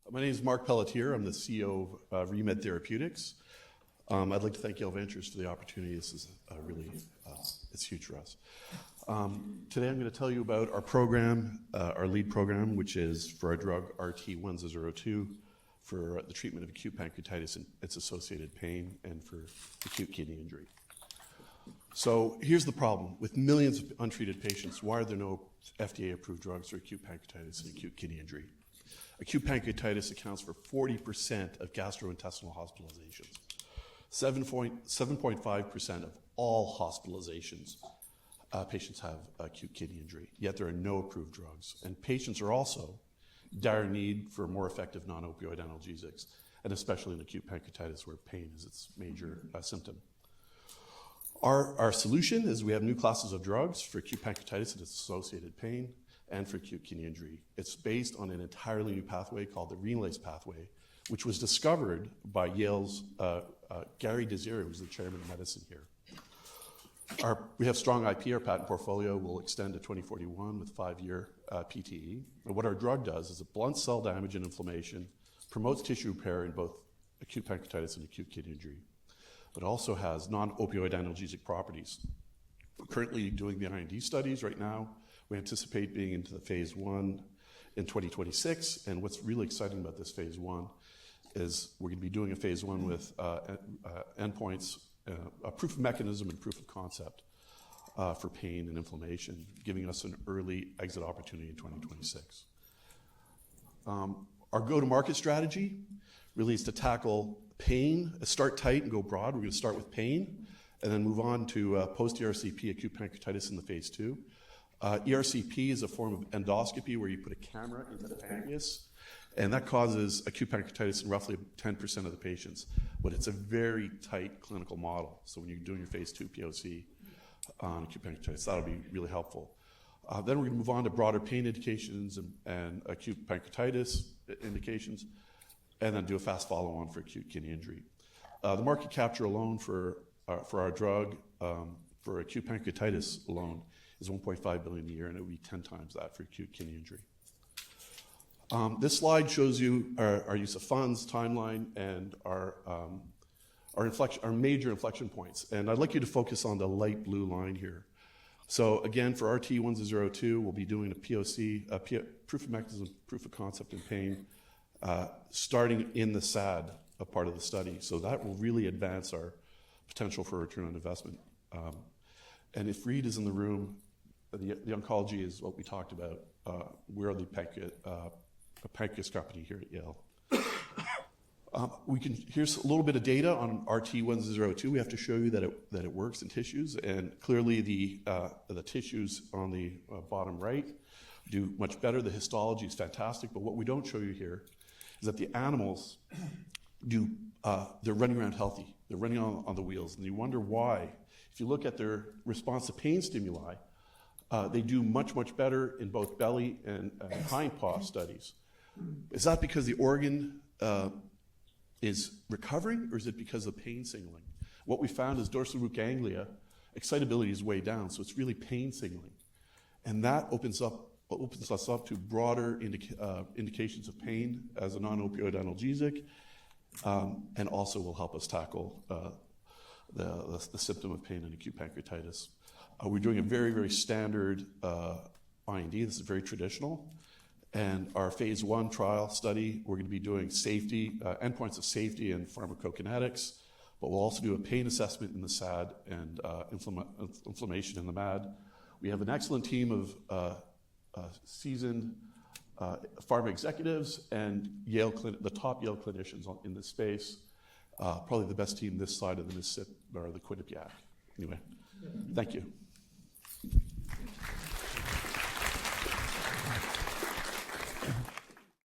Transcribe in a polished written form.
My name is Mark Pelletier. I'm the CEO of REMED Therapeutics. I'd like to thank Yale Ventures for the opportunity. This is really, it's huge for us. Today I'm going to tell you about our program, our lead program, which is for our drug RT-1002 for the treatment of acute pancreatitis and its associated pain and for acute kidney injury. So here's the problem. With millions of untreated patients, why are there no FDA-approved drugs for acute pancreatitis and acute kidney injury? Acute pancreatitis accounts for 40% of gastrointestinal hospitalizations. 7.5% of all hospitalizations, patients have acute kidney injury, yet there are no approved drugs. And patients are also in dire need for more effective non-opioid analgesics, and especially in acute pancreatitis where pain is its major symptom. Our solution is we have new classes of drugs for acute pancreatitis and its associated pain, and for acute kidney injury. It's based on an entirely new pathway called the renalase pathway, which was discovered by Yale's Gary Desir, who's the chairman of medicine here. We have strong IP. Our patent portfolio will extend to 2041 with 5-year PTE. And what our drug does is it blunts cell damage and inflammation, promotes tissue repair in both acute pancreatitis and acute kidney injury, but also has non-opioid analgesic properties. We're currently doing the IND studies right now. We anticipate being into the phase 1 in 2026, and what's really exciting about this phase 1 is we're going to be doing a phase 1 with endpoints, a proof of mechanism and proof of concept for pain and inflammation, giving us an early exit opportunity in 2026. Our go-to-market strategy really is to tackle pain, start tight and go broad. We're going to start with pain and then move on to post-ERCP acute pancreatitis in the phase 2. ERCP is a form of endoscopy where you put a camera into the pancreas, and that causes acute pancreatitis in roughly 10% of the patients. But it's a very tight clinical model. So when you're doing your phase 2 POC on acute pancreatitis, that'll be really helpful. Then we're going to move on to broader pain indications and acute pancreatitis indications, and then do a fast follow-on for acute kidney injury. The market capture alone for our drug for acute pancreatitis alone is $1.5 billion a year, and it would be 10 times that for acute kidney injury. This slide shows you our use of funds, timeline, and our major inflection points. And I'd like you to focus on the light blue line here. So again, for RT-1002, we'll be doing a POC, proof of mechanism, proof of concept in pain, starting in the SAD, a part of the study. So that will really advance our potential for return on investment. And if Reed is in the room, the oncology is what we talked about. We're the pancreas company here at Yale. Here's a little bit of data on RT-1002. We have to show you that it works in tissues, and clearly the tissues on the bottom right do much better. The histology is fantastic, but what we don't show you here is that the animals they're running around healthy. They're running on the wheels, and you wonder why. If you look at their response to pain stimuli, they do much, much better in both belly and hind paw studies. Is that because the organ is recovering, or is it because of pain signaling? What we found is dorsal root ganglia, excitability is way down, so it's really pain signaling. And that opens us up to broader indications of pain as a non-opioid analgesic, and also will help us tackle the symptom of pain in acute pancreatitis. We're doing a very, very standard IND. This is very traditional. And our phase 1 trial study, we're going to be doing safety, endpoints of safety and pharmacokinetics, but we'll also do a pain assessment in the SAD and inflammation in the MAD. We have an excellent team of seasoned pharma executives and the top Yale clinicians in this space. Probably the best team this side of the Mississippi or the Quinnipiac. Anyway, thank you.